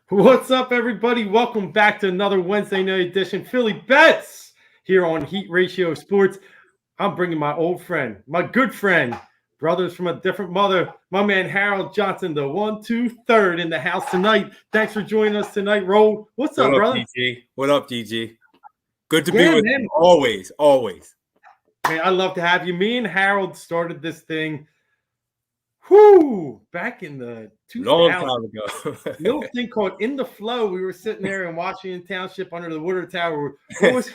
What's up, everybody? Welcome back to another Wednesday night edition. Philly Bets here on Heat Ratio Sports. I'm bringing my old friend, my good friend, brothers from a different mother, my man Harold Johnson, the 1-2-3 in the house tonight. Thanks for joining us tonight, Roll. What's up, brother? DG? What up, DG? Good to be Yeah, with man. you. Always. Man, I love to have you. Me and Harold started this thing back in the 2000s. Long time ago. Little thing called In the Flow. We were sitting there in Washington Township under the Woodard Tower. What was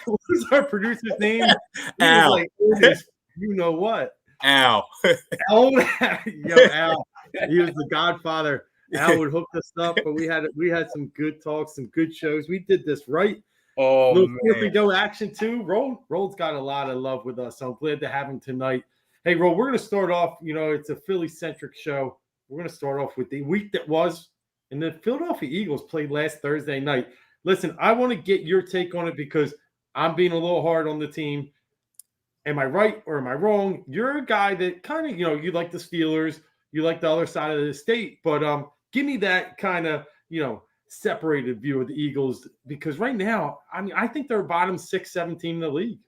our producer's name? He Al. was like, you know what? Al. Al. Al. He was the godfather. Al would hook us up, but we had some good talks, some good shows. We did this right. Oh, Little man. Go action too. Roll's got a lot of love with us, so I'm glad to have him tonight. Hey, Roll, we're going to start off, it's a Philly-centric show. We're going to start off with the week that was, and the Philadelphia Eagles played last Thursday night. Listen, I want to get your take on it because I'm being a little hard on the team. Am I right or am I wrong? You're a guy that kind of, you like the Steelers, you like the other side of the state, but give me that kind of, separated view of the Eagles because right now, I think they're a bottom 6-7 team in the league.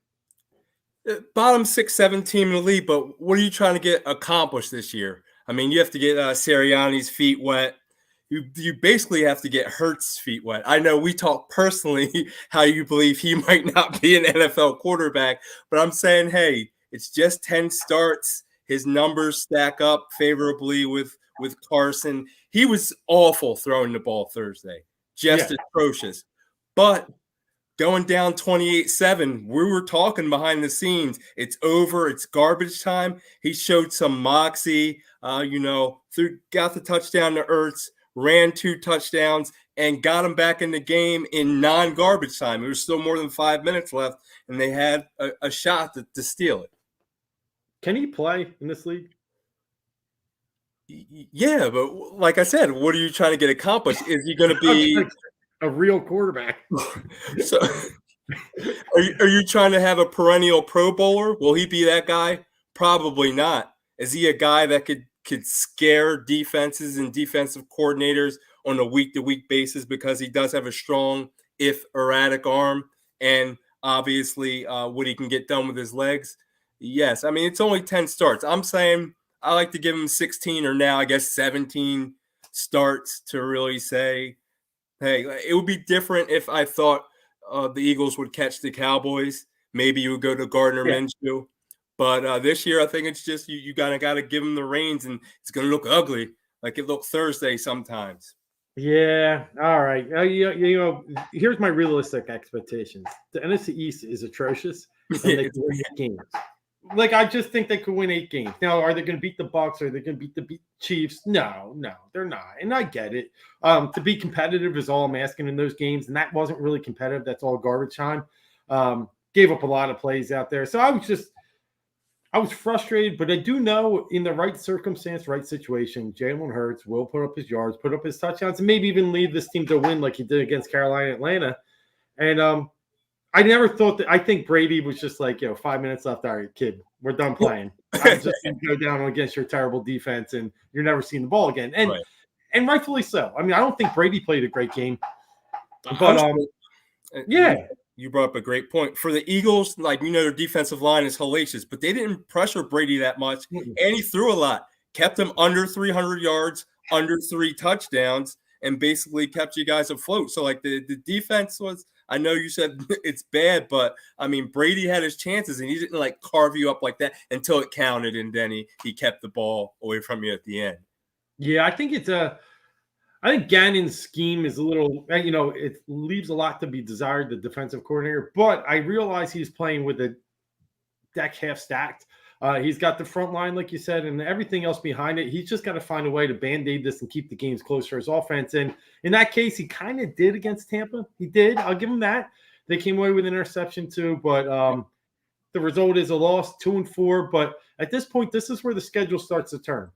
Bottom 6-7 team in the league, but what are you trying to get accomplished this year? I mean, you have to get Sirianni's feet wet. You basically have to get Hurts' feet wet. I know we talk personally how you believe he might not be an NFL quarterback, but I'm saying, hey, it's just 10 starts. His numbers stack up favorably with Carson. He was awful throwing the ball Thursday, atrocious. But going down 28-7, we were talking behind the scenes. It's over. It's garbage time. He showed some moxie, got the touchdown to Ertz, ran 2 touchdowns, and got him back in the game in non-garbage time. There was still more than 5 minutes left, and they had a shot to steal it. Can he play in this league? Yeah, but like I said, what are you trying to get accomplished? Is he going to be a real quarterback? So, are you trying to have a perennial Pro Bowler? Will he be that guy? Probably not. Is he a guy that could scare defenses and defensive coordinators on a week-to-week basis because he does have a strong, if erratic arm, and obviously what he can get done with his legs? Yes. I mean, it's only 10 starts. I'm saying I like to give him 16 or now, I guess, 17 starts to really say, hey, it would be different if I thought the Eagles would catch the Cowboys. Maybe you would go to Gardner Minshew. But this year, I think it's just you got to give him the reins, and it's going to look ugly like it looked Thursday sometimes. Yeah. All right. Here's my realistic expectations. The NFC East is atrocious, and they can win 8 games. Like, I just think they could win 8 games. Now, are they going to beat the Bucs? Are they going to beat the Chiefs? No, they're not. And I get it. To be competitive is all I'm asking in those games, and that wasn't really competitive. That's all garbage time. Gave up a lot of plays out there. So I was frustrated, but I do know in the right circumstance, right situation, Jalen Hurts will put up his yards, put up his touchdowns, and maybe even lead this team to win like he did against Carolina and Atlanta. And I never thought that. I think Brady was just like, 5 minutes left. All right, kid, we're done playing. I'm just going to go down against your terrible defense, and you're never seeing the ball again. And rightfully so. I mean, I don't think Brady played a great game. But, You brought up a great point. For the Eagles, their defensive line is hellacious, but they didn't pressure Brady that much, and he threw a lot. Kept him under 300 yards, under 3 touchdowns, and basically kept you guys afloat. So, the defense was – I know you said it's bad, but, I mean, Brady had his chances, and he didn't, carve you up like that until it counted, and then he kept the ball away from you at the end. Yeah, I think I think Gannon's scheme is a little, it leaves a lot to be desired, the defensive coordinator, but I realize he's playing with a deck half stacked. He's got the front line, like you said, and everything else behind it. He's just got to find a way to Band-Aid this and keep the games close for his offense. And in that case, he kind of did against Tampa. He did. I'll give him that. They came away with an interception too, but the result is a loss, 2-4. But at this point, this is where the schedule starts to turn.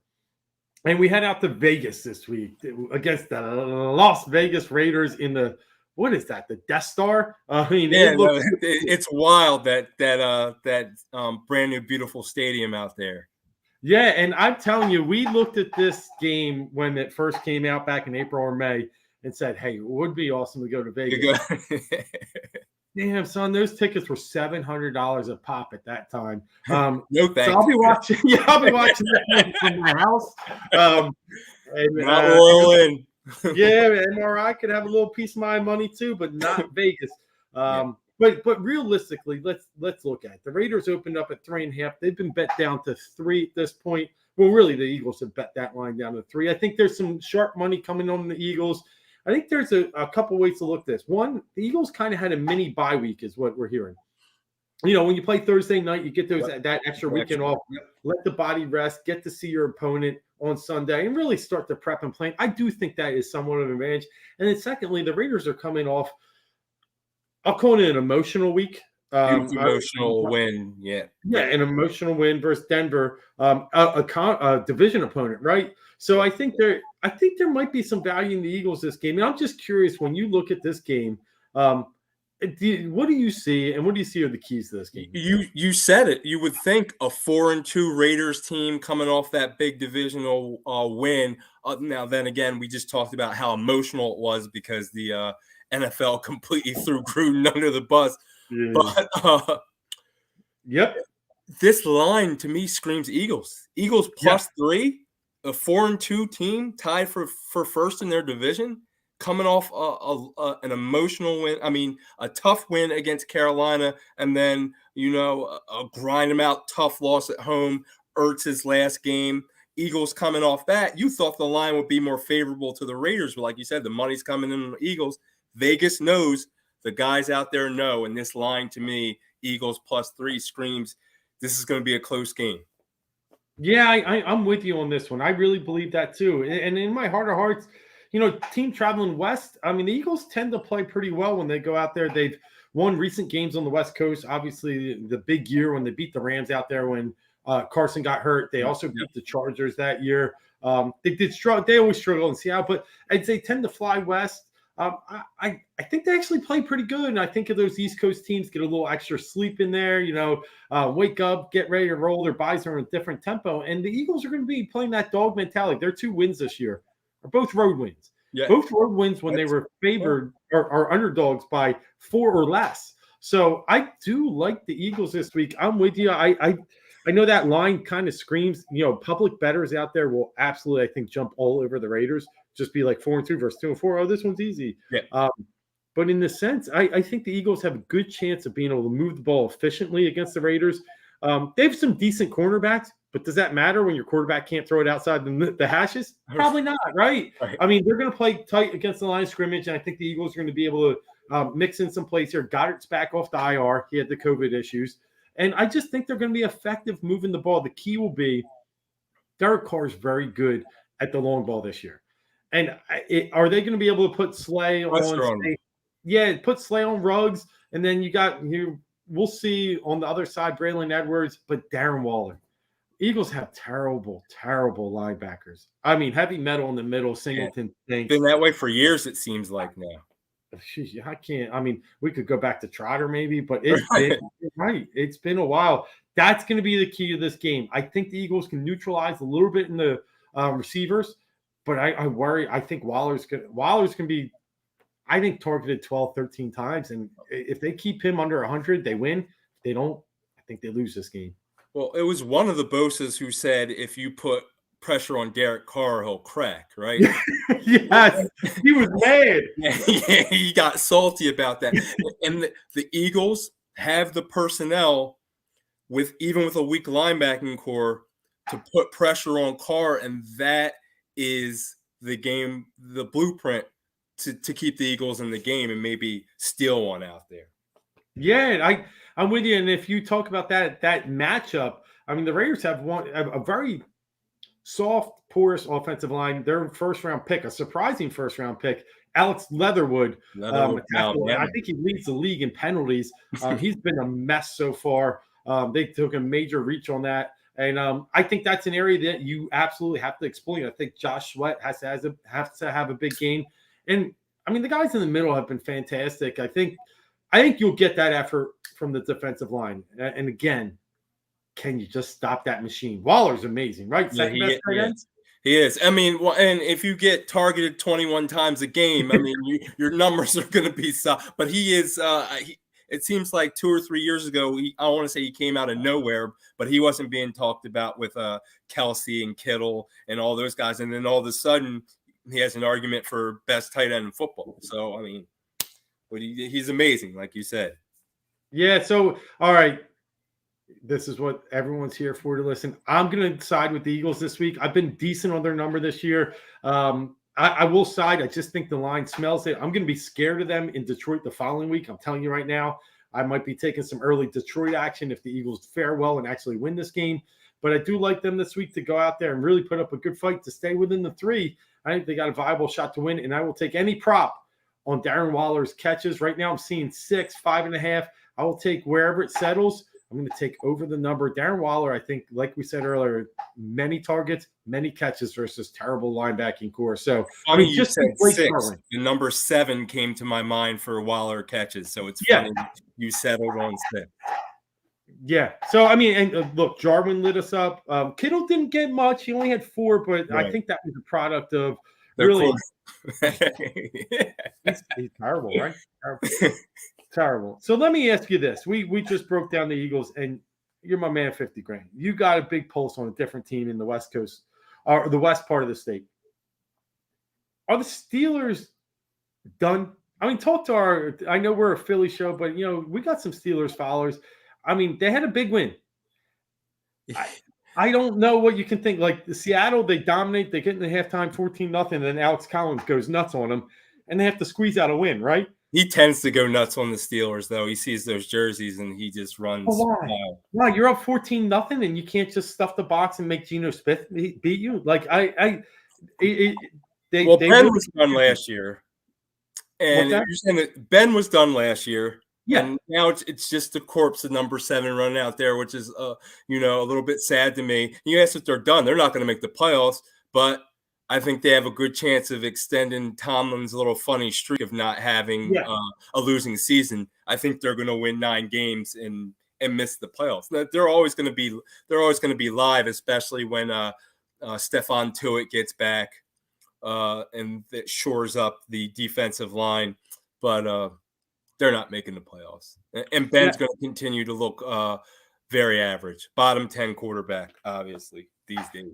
And we head out to Vegas this week against the Las Vegas Raiders in the – what is that? The Death Star? I mean, it's wild that brand new beautiful stadium out there. Yeah, and I'm telling you, we looked at this game when it first came out back in April or May. and said, "Hey, it would be awesome to go to You Vegas." go. Damn, son, those tickets were $700 a pop at that time. No So I'll thanks. be watching. Yeah, I'll be watching that from my house. And Not royal in. yeah, MRI could have a little piece of my money too, but not Vegas. Yeah. But realistically, let's look at it. The Raiders opened up at 3.5. They've been bet down to 3 at this point. Well, really, the Eagles have bet that line down to 3. I think there's some sharp money coming on the Eagles. I think there's a couple ways to look at this. One, the Eagles kind of had a mini bye week, is what we're hearing. You know, when you play Thursday night, you get that extra weekend off. Let the body rest, get to see your opponent on Sunday, and really start to prep and plan. I do think that is somewhat of an advantage. And then secondly, the Raiders are coming off, I'll call it an emotional week. Huge emotional win. Yeah. Yeah, an emotional win versus Denver, a division opponent, right? So I think there might be some value in the Eagles this game. And I'm just curious, when you look at this game, what do you see, and what do you see are the keys to this game? You said it. You would think a 4-2 Raiders team coming off that big divisional win. Now, then again, we just talked about how emotional it was because the NFL completely threw Gruden under the bus. Yeah. But yep, this line to me screams Eagles. Eagles plus 3, a 4-2 team tied for first in their division, coming off an emotional win. I mean, a tough win against Carolina, and then a grind them out tough loss at home. Ertz's last game. Eagles coming off that. You thought the line would be more favorable to the Raiders, but like you said, the money's coming in on the Eagles. Vegas knows. The guys out there know, and this line to me, Eagles plus 3 screams, this is going to be a close game. Yeah, I'm with you on this one. I really believe that too. And in my heart of hearts, team traveling west, I mean, the Eagles tend to play pretty well when they go out there. They've won recent games on the West Coast. Obviously, the big year when they beat the Rams out there when Carson got hurt. They also beat the Chargers that year. They did struggle. They always struggle in Seattle, but I'd say tend to fly west. I think they actually play pretty good. And I think if those East Coast teams get a little extra sleep in there, wake up, get ready to roll. Their buys are in a different tempo. And the Eagles are going to be playing that dog mentality. Their 2 wins this year are both road wins. Yeah. Both road wins when they were favored or underdogs by 4 or less. So I do like the Eagles this week. I'm with you. I know that line kind of screams, public bettors out there will absolutely, I think, jump all over the Raiders. Just be like 4-2 versus 2-4. Oh, this one's easy. Yeah. But in the sense, I think the Eagles have a good chance of being able to move the ball efficiently against the Raiders. They have some decent cornerbacks, but does that matter when your quarterback can't throw it outside the hashes? Probably not, right? I mean, they're going to play tight against the line of scrimmage, and I think the Eagles are going to be able to mix in some plays here. Goddard's back off the IR. He had the COVID issues. And I just think they're going to be effective moving the ball. The key will be Derek Carr is very good at the long ball this year. And are they going to be able to put Slay on? Yeah, put Slay on Ruggs, and then we'll see on the other side Braylon Edwards, but Darren Waller. Eagles have terrible, terrible linebackers. I mean, heavy metal in the middle. Singleton thinks. Been that way for years. It seems like now. I can't. I mean, we could go back to Trotter maybe, but it's been a while. That's going to be the key to this game. I think the Eagles can neutralize a little bit in the receivers. But I worry. I think Waller's going to be, I think, targeted 12, 13 times. And if they keep him under 100, they win. If they don't, I think they lose this game. Well, it was one of the Bosas who said if you put pressure on Derek Carr, he'll crack, right? Yes. He was mad. Yeah, he got salty about that. And the Eagles have the personnel even with a weak linebacking core to put pressure on Carr, and that is the game, the blueprint to keep the Eagles in the game and maybe steal one out there. Yeah, I'm with you. And if you talk about that matchup, I mean, the Raiders have a very soft, porous offensive line. Their first-round pick, a surprising first-round pick, Alex Leatherwood. I think he leads the league in penalties. He's been a mess so far. They took a major reach on that. And I think that's an area that you absolutely have to exploit. I think Josh Sweat has to have a big game. And, I mean, the guys in the middle have been fantastic. I think you'll get that effort from the defensive line. And, again, can you just stop that machine? Waller's amazing, right? Yeah, He is. I mean, well, and if you get targeted 21 times a game, I mean, your numbers are going to be but he is. It seems like 2 or 3 years ago, I don't want to say he came out of nowhere, but he wasn't being talked about with Kelsey and Kittle and all those guys. And then all of a sudden, he has an argument for best tight end in football. So, I mean, but he's amazing, like you said. Yeah. So, all right. This is what everyone's here for to listen. I'm going to side with the Eagles this week. I've been decent on their number this year. I will side. I just think the line smells it. I'm going to be scared of them in Detroit the following week. I'm telling you right now, I might be taking some early Detroit action if the Eagles fare well and actually win this game. But I do like them this week to go out there and really put up a good fight to stay within the 3. I think they got a viable shot to win, and I will take any prop on Darren Waller's catches. Right now I'm seeing 6, 5.5. I will take wherever it settles. I'm going to take over the number. Darren Waller, I think, like we said earlier, many targets, many catches versus terrible linebacking core. So, funny, I mean, just you said 6. The number 7 came to my mind for Waller catches. So it's funny you settled on 6. Yeah. So, I mean, and look, Jarwin lit us up. Kittle didn't get much. He only had 4, but right. I think that was a product of really. He's terrible, right? Terrible. So let me ask you this. We just broke down the Eagles, and you're my man, 50 grand. You got a big pulse on a different team in the West Coast or the West part of the state. Are the Steelers done? I mean, talk to I know we're a Philly show, but, we got some Steelers followers. I mean, they had a big win. I don't know what you can think. Like the Seattle, they dominate. They get in the halftime 14-0, and then Alex Collins goes nuts on them, and they have to squeeze out a win, right? He tends to go nuts on the Steelers, though. He sees those jerseys and he just runs. Why? Why? You're up 14-0 and you can't just stuff the box and make Geno Smith beat you? Like Ben was done last year, and you're saying that Ben was done last year. Yeah. And now it's just the corpse of number 7 running out there, which is a little bit sad to me. You ask if they're done; they're not going to make the playoffs, but I think they have a good chance of extending Tomlin's little funny streak of not having a losing season. I think they're going to win 9 games and miss the playoffs. They're always going to be live, especially when Stephon Tuitt gets back and that shores up the defensive line. But they're not making the playoffs. And Ben's going to continue to look very average, bottom 10 quarterback, obviously these days.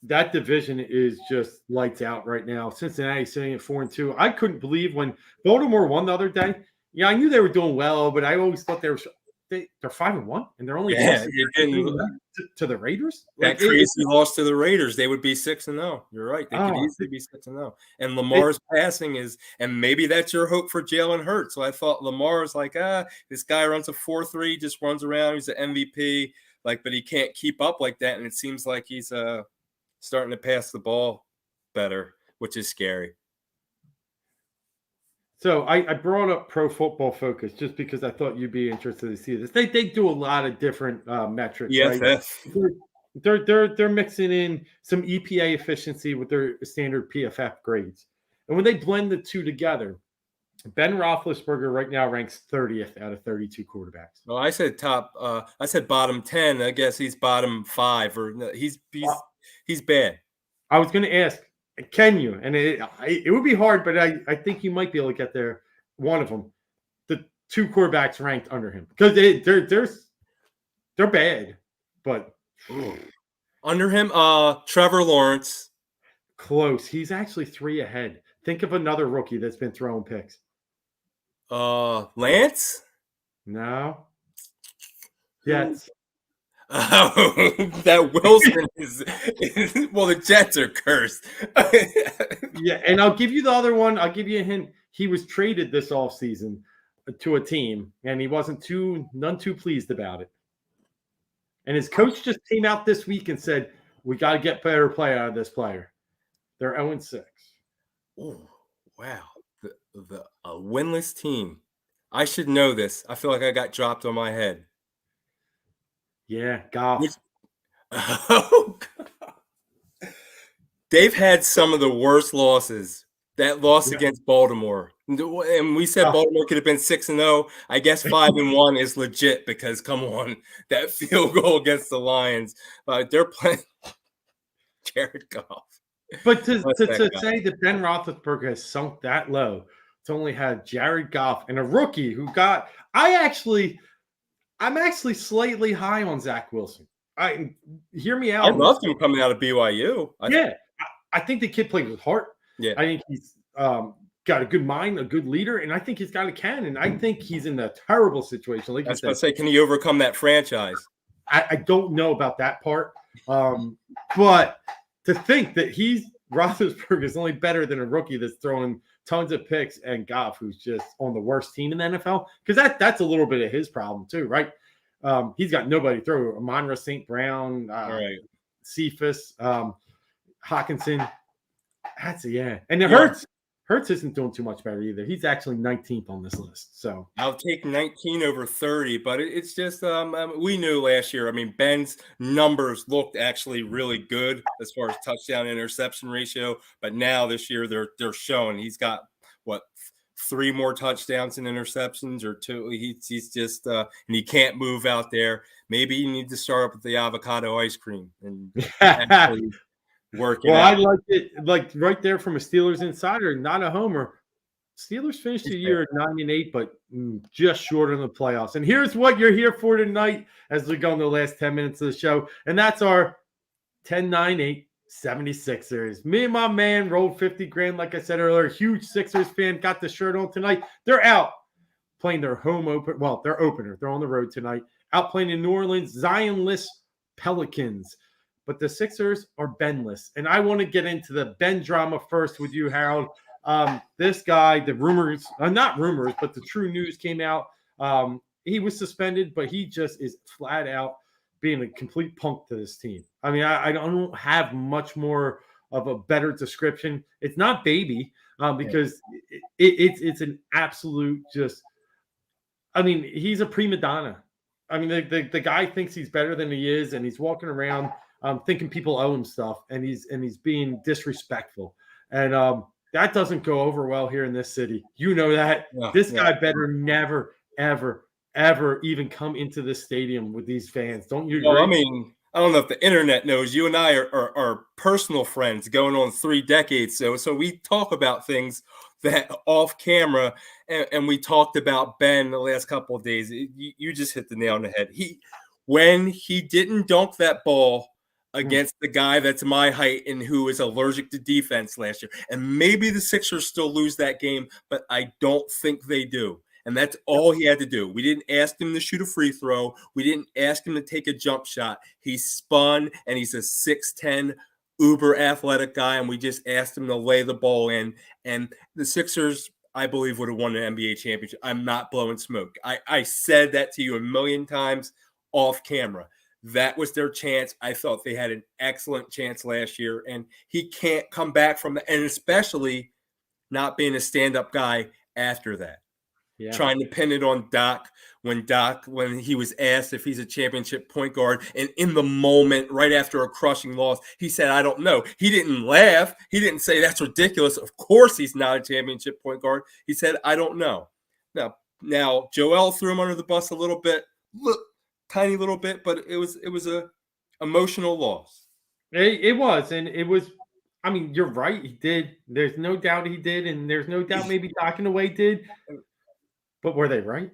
That division is just lights out right now. Cincinnati sitting at 4-2. I couldn't believe when Baltimore won the other day. Yeah, I knew they were doing well, but I always thought they're 5-1, and they're only to the Raiders. That crazy loss to the Raiders, they would be 6-0. You're right; they could easily be 6-0. And Lamar's passing and maybe that's your hope for Jalen Hurts. So I thought Lamar's like, this guy runs a 4.3, just runs around. He's an MVP, but he can't keep up like that, and it seems like he's starting to pass the ball better, which is scary. So I brought up Pro Football Focus just because I thought you'd be interested to see this. They do a lot of different metrics. Right? They're mixing in some EPA efficiency with their standard PFF grades, and when they blend the two together, Ben Roethlisberger right now ranks 30th out of 32 quarterbacks. Well, I said top. I said bottom 10. I guess he's bottom 5, or he's bad. I was going to ask, can you? And it would be hard, but I think you might be able to get there. One of them, the 2 quarterbacks ranked under him, because they're bad, but under him, Trevor Lawrence. Close. He's actually 3 ahead. Think of another rookie that's been throwing picks. Lance? No. Jets. Oh, that Wilson is well, the Jets are cursed. Yeah, and I'll give you the other one. I'll give you a hint. He was traded this offseason to a team, and he wasn't none too pleased about it. And his coach just came out this week and said, we got to get better play out of this player. They're 0-6. Oh, wow. The winless team. I should know this. I feel like I got dropped on my head. Yeah, Goff. Oh, God. They've had some of the worst losses. That loss against Baltimore. And we said Baltimore could have been 6-0. I guess 5-1 is legit because, come on, that field goal against the Lions. They're playing Jared Goff. But to Bless that guy. say that Ben Roethlisberger has sunk that low to only have Jared Goff and a rookie who got I'm actually slightly high on Zach Wilson. I hear me I out on this. loved him coming out of BYU. I think the kid plays with heart. Yeah. I think he's got a good mind, a good leader, and I think he's got a cannon. I think he's in a terrible situation. Like I you was about to said, say, can he overcome that franchise? I don't know about that part, but to think that Roethlisberger is only better than a rookie that's throwing tons of picks and Goff, who's just on the worst team in the NFL, because that's a little bit of his problem too, right? He's got nobody to throw. Amon-Ra St. Brown, Right. Cephas, Hawkinson. And it Hurts isn't doing too much better either. He's actually 19th on this list. So I'll take 19 over 30, but it's just we knew last year. I mean, Ben's numbers looked actually really good as far as touchdown interception ratio, but now this year they're showing he's got what 3 more touchdowns and interceptions or 2. He's just and he can't move out there. Maybe you need to start up with the avocado ice cream and actually work it out. I like it like right there from a Steelers insider, not a homer. Steelers finished the year at 9-8, but just short on the playoffs. And here's what you're here for tonight as we go in the last 10 minutes of the show. And that's our 10-9-8 76ers. Me and my man rolled 50 grand, like I said earlier. Huge Sixers fan, got the shirt on tonight. They're out playing their home opener. Well, their opener. They're on the road tonight. Out playing in New Orleans, Zionless Pelicans. But the Sixers are Benless. And I want to get into the Ben drama first with you, Harold. This guy, the rumors, not rumors, but the true news came out. He was suspended, but he just is flat out being a complete punk to this team. I mean, I don't have much more of a better description. It's not baby because it's an absolute just. I mean, he's a prima donna. I mean, the guy thinks he's better than he is, and he's walking around thinking people owe him stuff, and he's being disrespectful, and that doesn't go over well here in this city. You know that. This guy better never, ever, ever even come into this stadium with these fans. Don't you agree? Well, I mean, I don't know if the internet knows. You and I are personal friends going on 3 decades. So we talk about things that off camera, and we talked about Ben the last couple of days. You just hit the nail on the head. When he didn't dunk that ball against the guy that's my height and who is allergic to defense last year. And maybe the Sixers still lose that game, but I don't think they do. And that's all he had to do. We didn't ask him to shoot a free throw. We didn't ask him to take a jump shot. He spun, and he's a 6'10", uber athletic guy, and we just asked him to lay the ball in. And the Sixers, I believe, would have won an NBA championship. I'm not blowing smoke. I said that to you a million times off camera. That was their chance. I thought they had an excellent chance last year, and he can't come back from that, and especially not being a stand-up guy after that. Yeah. Trying to pin it on Doc when he was asked if he's a championship point guard, and in the moment, right after a crushing loss, he said, I don't know. He didn't laugh. He didn't say that's ridiculous. Of course he's not a championship point guard. He said, I don't know. Now Joel threw him under the bus a little bit. Tiny little bit, but it was a emotional loss. It was, and it was. I mean, you're right. He did. There's no doubt he did, and there's no doubt maybe Doc in a way did. But were they right?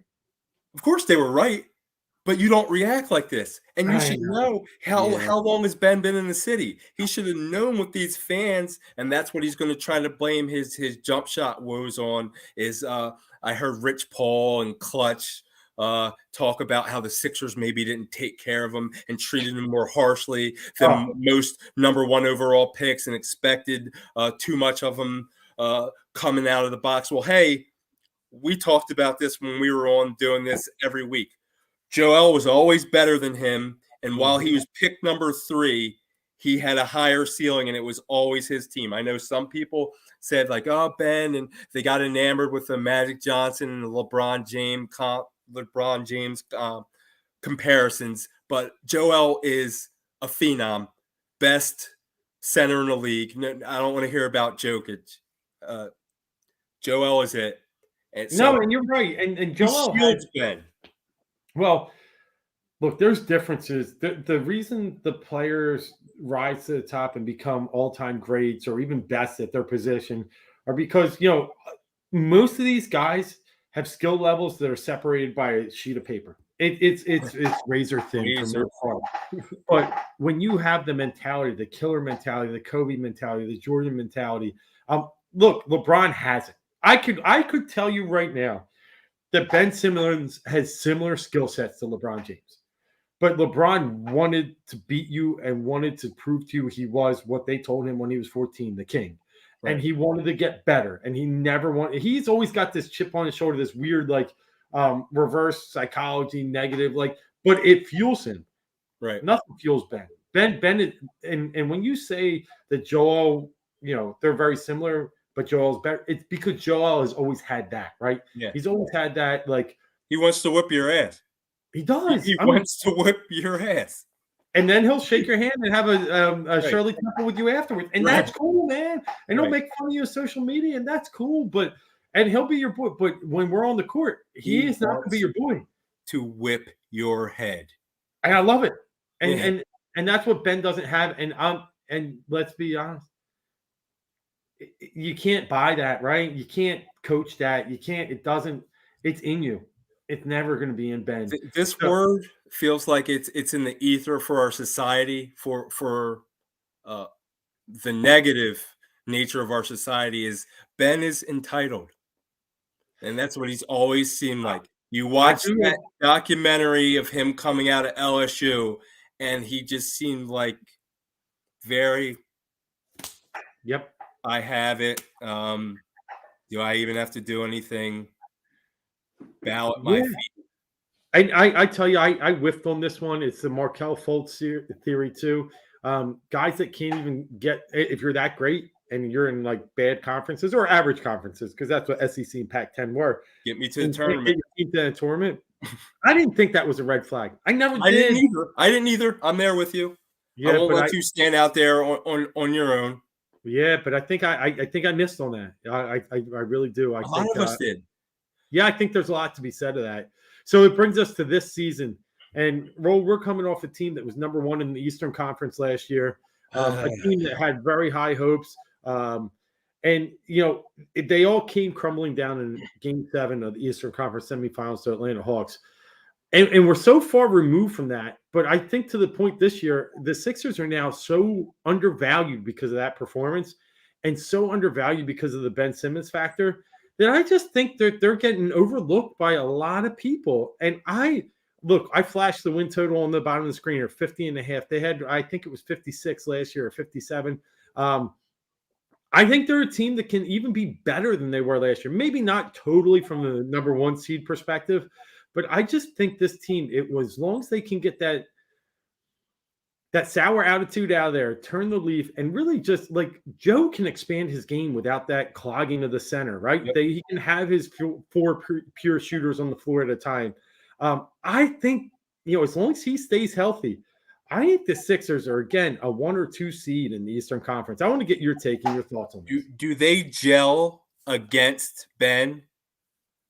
Of course they were right. But you don't react like this, and you should know how long has Ben been in the city. He should have known with these fans, and that's what he's going to try to blame his jump shot woes on. Is I heard Rich Paul and Clutch talk about how the Sixers maybe didn't take care of him and treated him more harshly than most number 1 overall picks and expected too much of him coming out of the box. Well, hey, we talked about this when we were on doing this every week. Joel was always better than him, and while he was picked number 3, he had a higher ceiling, and it was always his team. I know some people said like, oh, Ben, and they got enamored with the Magic Johnson and the LeBron James comparisons, but Joel is a phenom, best center in the league. I don't want to hear about Jokic. Joel is it. And you're right. And Joel shields Ben. Well, Look, there's differences. The reason the players rise to the top and become all-time greats or even best at their position are because, most of these guys have skill levels that are separated by a sheet of paper. It's razor thin for Razor. most part. But when you have the mentality, the killer mentality, the Kobe mentality, the Jordan mentality, look, LeBron has it. I could tell you right now that Ben Simmons has similar skill sets to LeBron James. But LeBron wanted to beat you and wanted to prove to you he was what they told him when he was 14, the king. And Right. he wanted to get better. And he's always got this chip on his shoulder, this weird, like, reverse psychology, negative, like, but it fuels him. Right. Nothing fuels Ben. And when you say that Joel, they're very similar, but Joel's better, it's because Joel has always had that, right? Yeah. He's always had that, like, He wants to whip your ass. he does. He I mean, wants to whip your ass. and then he'll shake your hand and have a Right. Shirley Temple with you afterwards, and Right. that's cool, man. And he'll Right. make fun of you on social media, and that's cool. And he'll be your boy. But when we're on the court, he He is not going to be your boy. To whip your head. And I love it. And Yeah. and that's what Ben doesn't have. And let's be honest, you can't buy that, right? You can't coach that. You can't. It doesn't. It's in you. It's never going to be in Ben. This So- word feels like it's in the ether for our society, for the negative nature of our society is Ben is entitled. And that's what he's always seemed like. You watch do. that documentary of him coming out of LSU, and he just seemed like very, Yep. I have it. Do I even have to do anything? Bow at my Yeah. feet. I tell you, I whiffed on this one. It's the Markel Fultz theory too. Guys that can't even get, if you're that great and you're in like bad conferences or average conferences, because that's what SEC and Pac-10 were. Get me to the And can't tournament. get you to the tournament. I didn't think that was a red flag. I never I did. didn't either. I'm there with you. Yeah, I won't but let you stand out there on your own. yeah, but I think I missed on that. I really do. A lot of us did. Yeah, I think there's a lot to be said of that. So it brings us to this season. And we're coming off a team that was number one in the Eastern Conference last year, a team that had very high hopes. And, they all came crumbling down in Game 7 of the Eastern Conference semifinals to Atlanta Hawks. And we're so far removed from that. But I think to the point this year, the Sixers are now so undervalued because of that performance and so undervalued because of the Ben Simmons factor that I just think they're getting overlooked by a lot of people. And I flashed the win total on the bottom of the screen, or 50.5. They had, I think it was 56 last year or 57. I think they're a team that can even be better than they were last year. Maybe not totally from the number one seed perspective, but I just think this team, as long as they can get that sour attitude out of there, turn the leaf, and really just like Joe can expand his game without that clogging of the center, right? Yep. He can have his four pure shooters on the floor at a time. I think, as long as he stays healthy, I think the Sixers are, again, a 1 or 2 seed in the Eastern Conference. I want to get your take and your thoughts on this. Do they gel against Ben?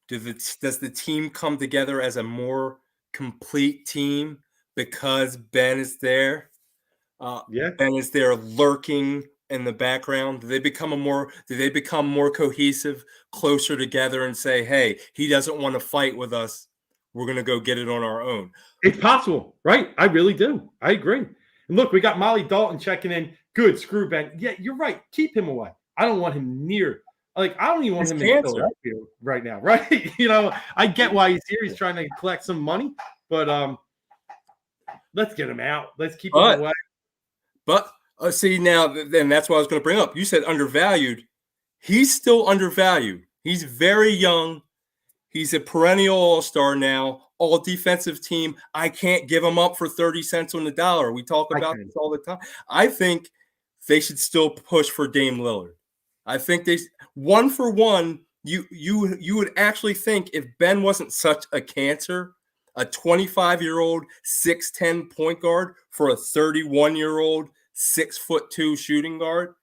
Does the team come together as a more complete team because Ben is there? Yeah. Ben is there lurking in the background. Do they become more cohesive, closer together, and say, hey, he doesn't want to fight with us. We're going to go get it on our own. It's possible, right? I really do. I agree. And look, we got Molly Dalton checking in. Good, screw Ben. Yeah, you're right. Keep him away. I don't want him near. Like, I don't even want him in Philadelphia right now, right? I get why he's here. He's trying to collect some money, but let's get him out. Let's keep him away. But see, now, then that's what I was going to bring up. You said undervalued. He's still undervalued. He's very young. He's a perennial all-star now, all-defensive team. I can't give him up for 30 cents on the dollar. We talk about this all the time. I think they should still push for Dame Lillard. I think one for one, you would actually think if Ben wasn't such a cancer, a 25-year-old 6'10" point guard for a 31-year-old 6'2" shooting guard,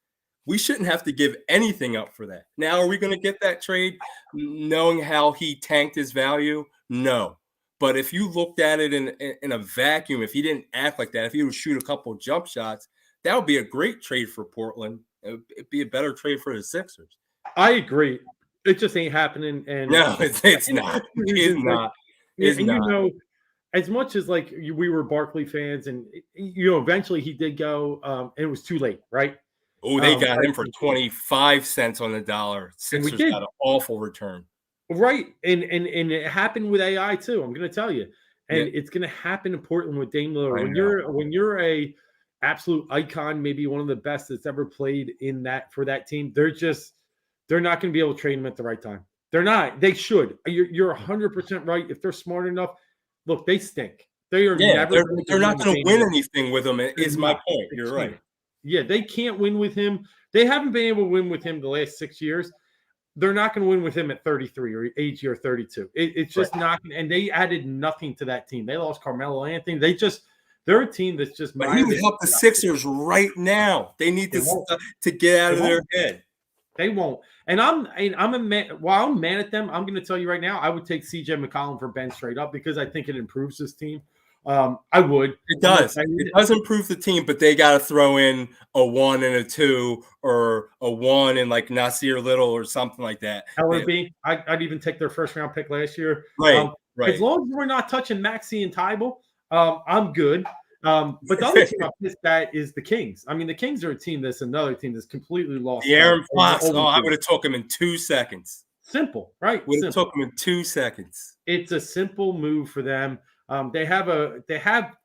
we shouldn't have to give anything up for that. Now, are we going to get that trade knowing how he tanked his value? No. But if you looked at it in a vacuum, if he didn't act like that, if he would shoot a couple jump shots, that would be a great trade for Portland. It'd be a better trade for the Sixers. I agree. It just ain't happening. And no, it's not. It's not. It's and not. you know, as much as like we were Barkley fans, and you know, eventually he did go, and it was too late, right? Oh, they got him for 25 cents on the dollar. Sixers got an awful return. Right. And it happened with AI too. I'm gonna tell you. And it's gonna happen in Portland with Dame Lillard. When you're a absolute icon, maybe one of the best that's ever played in that for that team, they're not gonna be able to train him at the right time. They're not. They should. You're 100% right. If they're smart enough, look, they stink. They are never. They're not going to win anything with him. Is my point. You're right. Yeah, they can't win with him. They haven't been able to win with him the last 6 years. They're not going to win with him at 33 or age or 32. It's just not. And they added nothing to that team. They lost Carmelo Anthony. They're a team that's just. But he would help the Sixers right now. They need to get out of their head. They won't. And I'm a man. While I'm mad at them, I'm going to tell you right now, I would take CJ McCollum for Ben straight up because I think it improves this team. I would. It does. It does improve the team, but they got to throw in a 1 and a 2 or a 1 and like Nasir Little or something like that. LRB. I'd even take their first round pick last year. Right. Right. As long as we're not touching Maxey and Tybal, I'm good. But the other team I'm pissed at is the Kings. I mean, the Kings are a team that's another team that's completely lost. The Aaron Fox. Oh, I would have took him in 2 seconds. Simple, right? Would have took him in 2 seconds. It's a simple move for them. They have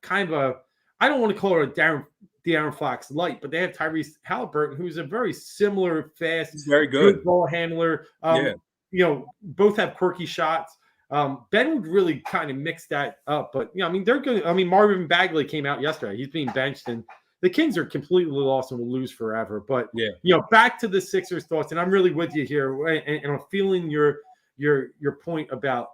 kind of a, I don't want to call it a De'Aaron Fox light, but they have Tyrese Halliburton, who's a very similar, fast, very good ball handler. You know, both have quirky shots. Ben would really kind of mix that up, but I mean, they're good. I mean, Marvin Bagley came out yesterday. He's being benched, and the Kings are completely lost and will lose forever. But you know, back to the Sixers thoughts, and I'm really with you here, and I'm feeling your point about.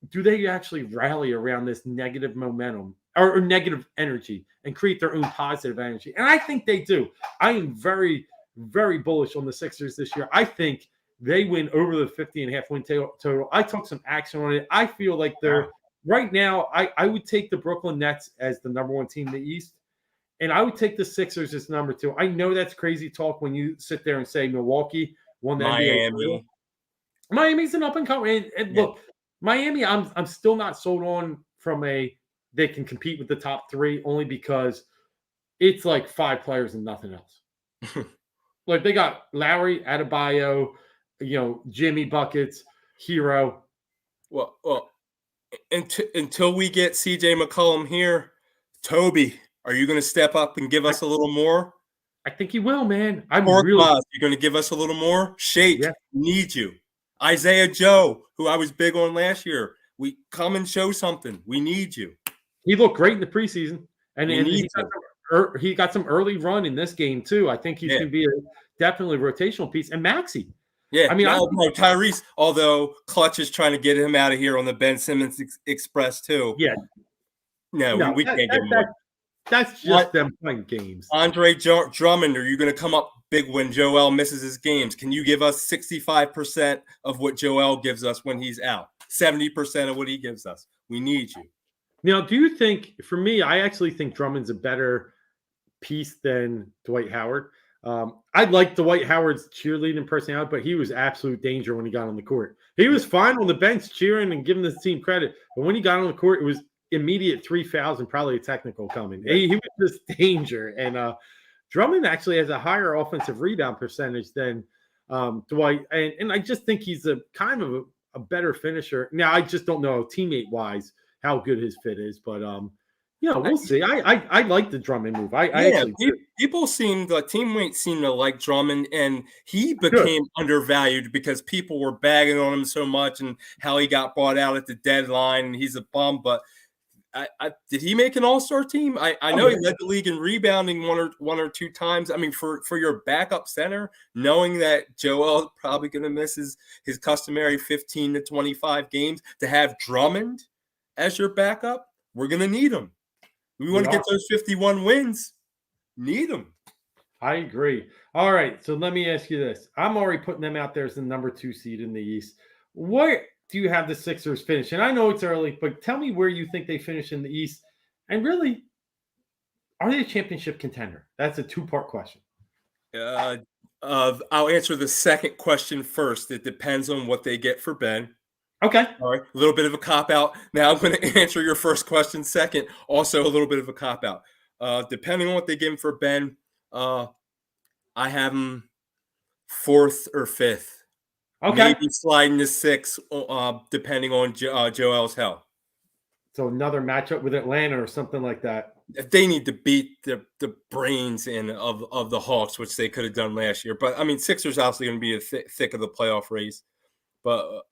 Do they actually rally around this negative momentum or negative energy and create their own positive energy? And I think they do. I am very, very bullish on the Sixers this year. I think they win over the 50.5 win total. I took some action on it. I feel like they're right now. I would take the Brooklyn Nets as the number 1 team in the East, and I would take the Sixers as number 2. I know that's crazy talk when you sit there and say Milwaukee won the NBA title. Miami's an up and coming. And look. Miami, I'm still not sold on from they can compete with the top 3 only because it's like 5 players and nothing else. Like they got Lowry, Adebayo, you know, Jimmy buckets, Hero. Well, until we get CJ McCollum here, Toby, are you going to step up and give us a little more? I think he will, man. You're going to give us a little more? Shake, need you. Isaiah Joe, who I was big on last year, we come and show something. We need you. He looked great in the preseason, and he got some early run in this game too. I think he's going to be definitely a rotational piece. And Maxey, I mean, Tyrese. Although Clutch is trying to get him out of here on the Ben Simmons Express too. Yeah, no, we can't get him. That's just them playing games. Andre Drummond, are you going to come up big when Joel misses his games? Can you give us 65% of what Joel gives us when he's out? 70% of what he gives us. We need you. Now, do you think, for me, I actually think Drummond's a better piece than Dwight Howard. I like Dwight Howard's cheerleading personality, but he was absolute danger when he got on the court. He was fine on the bench cheering and giving the team credit, but when he got on the court, it was immediate 3 fouls and probably a technical coming. He was just danger. And Drummond actually has a higher offensive rebound percentage than Dwight. And I just think he's a kind of a better finisher. Now, I just don't know teammate-wise how good his fit is. But, we'll see. I like the Drummond move. Teammates seem to like Drummond, and he became undervalued because people were bagging on him so much and how he got bought out at the deadline, and he's a bum. But did he make an all-star team? I know he led the league in rebounding one or two times. I mean, for your backup center, knowing that Joel is probably going to miss his customary 15 to 25 games, to have Drummond as your backup, we're going to need him. We want to get those 51 wins. Need them. I agree. All right, so let me ask you this. I'm already putting them out there as the number 2 seed in the East. What do you have the Sixers finish? And I know it's early, but tell me where you think they finish in the East. And really, are they a championship contender? That's a two-part question. I'll answer the second question first. It depends on what they get for Ben. Okay. All right, a little bit of a cop-out. Now I'm going to answer your first question second. Also a little bit of a cop-out. Depending on what they give him for Ben, I have him 4th or 5th. Okay. Maybe sliding to 6, depending on Joel's health. So another matchup with Atlanta or something like that. They need to beat the brains in of the Hawks, which they could have done last year. But I mean, Sixers obviously going to be a thick of the playoff race. But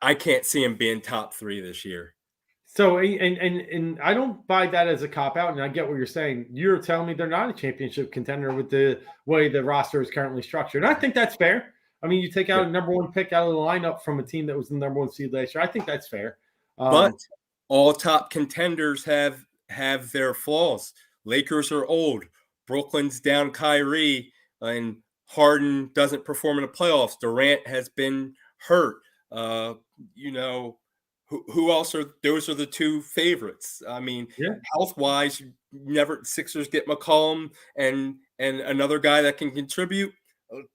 I can't see him being top 3 this year. So and I don't buy that as a cop out, and I get what you're saying. You're telling me they're not a championship contender with the way the roster is currently structured. And I think that's fair. I mean, you take out a number 1 pick out of the lineup from a team that was the number 1 seed last year. I think that's fair. But all top contenders have their flaws. Lakers are old. Brooklyn's down Kyrie, and Harden doesn't perform in the playoffs. Durant has been hurt. Who else are those? Are the 2 favorites? I mean, health wise, Sixers get McCollum and another guy that can contribute.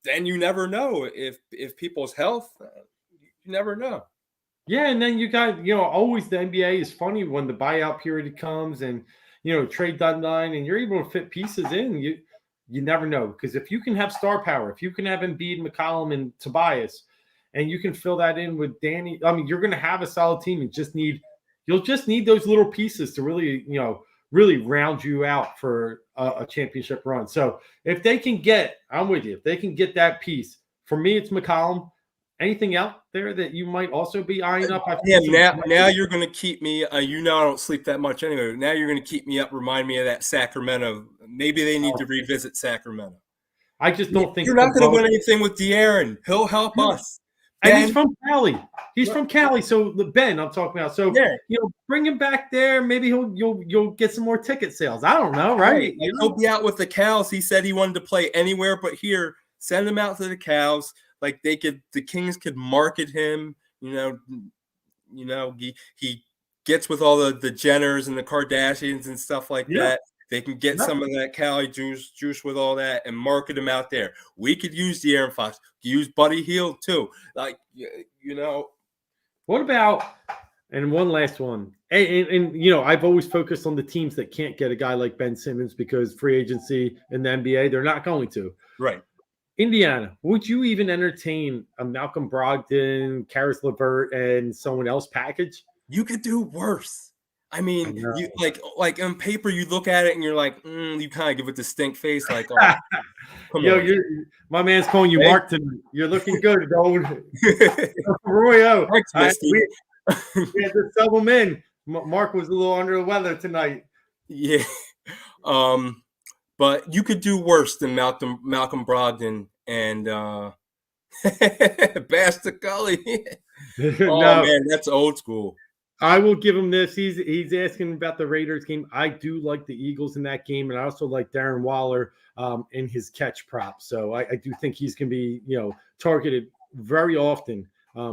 Then you never know if people's health. You never know. Yeah, and then you got always the NBA is funny when the buyout period comes and trade deadline and you're able to fit pieces in. You never know, because if you can have star power, if you can have Embiid, McCollum, and Tobias, and you can fill that in with Danny, I mean, you're going to have a solid team. You'll just need those little pieces to really really round you out for a championship run. So if they can get, I'm with you. If they can get that piece, for me, it's McCollum. Anything out there that you might also be eyeing up? Now you're going to keep me. I don't sleep that much anyway. Now you're going to keep me up. Remind me of that Sacramento. Maybe they need to revisit Sacramento. I just don't think you're not going to win anything with De'Aaron. He'll help us. And he's from Cali. He's from Cali. So Ben, I'm talking about. So bring him back there. Maybe you'll get some more ticket sales. I don't know, right? He'll be out with the Cows. He said he wanted to play anywhere but here. Send him out to the Cows. Like the Kings could market him. He gets with all the Jenners and the Kardashians and stuff like that. They can get some of that Cali juice with all that and market him out there. We could use De'Aaron Fox. Use Buddy Hield too. What about, and one last one, and I've always focused on the teams that can't get a guy like Ben Simmons because free agency in the NBA, they're not going to. Right. Indiana, would you even entertain a Malcolm Brogdon, Karis LeVert, and someone else package? You could do worse. I mean, you like on paper, you look at it and you're like, you kind of give it the stink face, like, oh, come on. My man's calling you Mark tonight. You're looking good, old Roy O. We had to sub him in. Mark was a little under the weather tonight. Yeah, but you could do worse than Malcolm Brogdon and Basta Gully. Man, that's old school. I will give him this. He's asking about the Raiders game. I do like the Eagles in that game, and I also like Darren Waller in his catch prop. So I do think he's going to be, targeted very often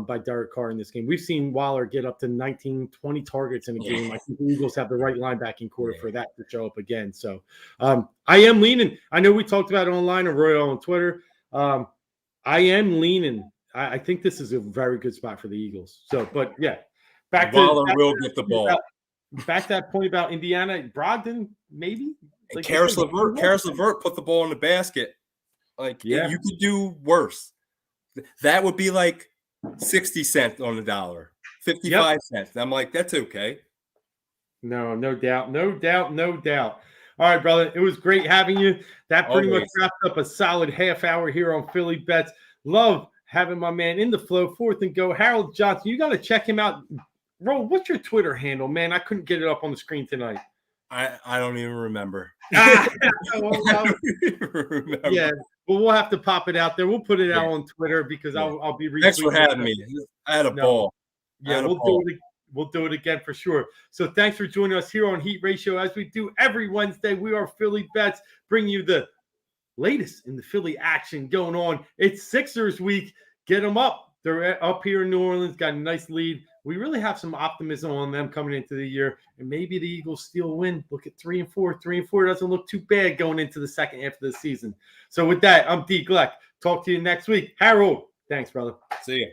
by Derek Carr in this game. We've seen Waller get up to 19, 20 targets in a game. I think the Eagles have the right linebacking core for that to show up again. So I am leaning. I know we talked about it online and Royal on Twitter. I am leaning. I think this is a very good spot for the Eagles. So, but yeah. Waller will get the ball. Back to that point about Indiana, Brogdon, maybe. Like Karis LeVert put the ball in the basket. You could do worse. That would be like 60 cents on the dollar, 55 cents. I'm like, that's okay. No doubt. All right, brother. It was great having you. That pretty much wrapped up a solid half hour here on Philly Bets. Love having my man in the flow. 4th and Go. Harold Johnson. You got to check him out. Bro, what's your Twitter handle, man? I couldn't get it up on the screen tonight. I don't even remember. Yeah, well, we'll have to pop it out there. We'll put it out on Twitter because I'll be retweeting. Thanks for having me. I had a ball. Yeah, we'll do it again for sure. So thanks for joining us here on Heat Ratio. As we do every Wednesday, we are Philly Bets, bringing you the latest in the Philly action going on. It's Sixers week. Get them up. They're up here in New Orleans, got a nice lead. We really have some optimism on them coming into the year, and maybe the Eagles still win. Look at 3-4. 3-4 doesn't look too bad going into the second half of the season. So with that, I'm D. Gleck. Talk to you next week. Harold, thanks, brother. See ya.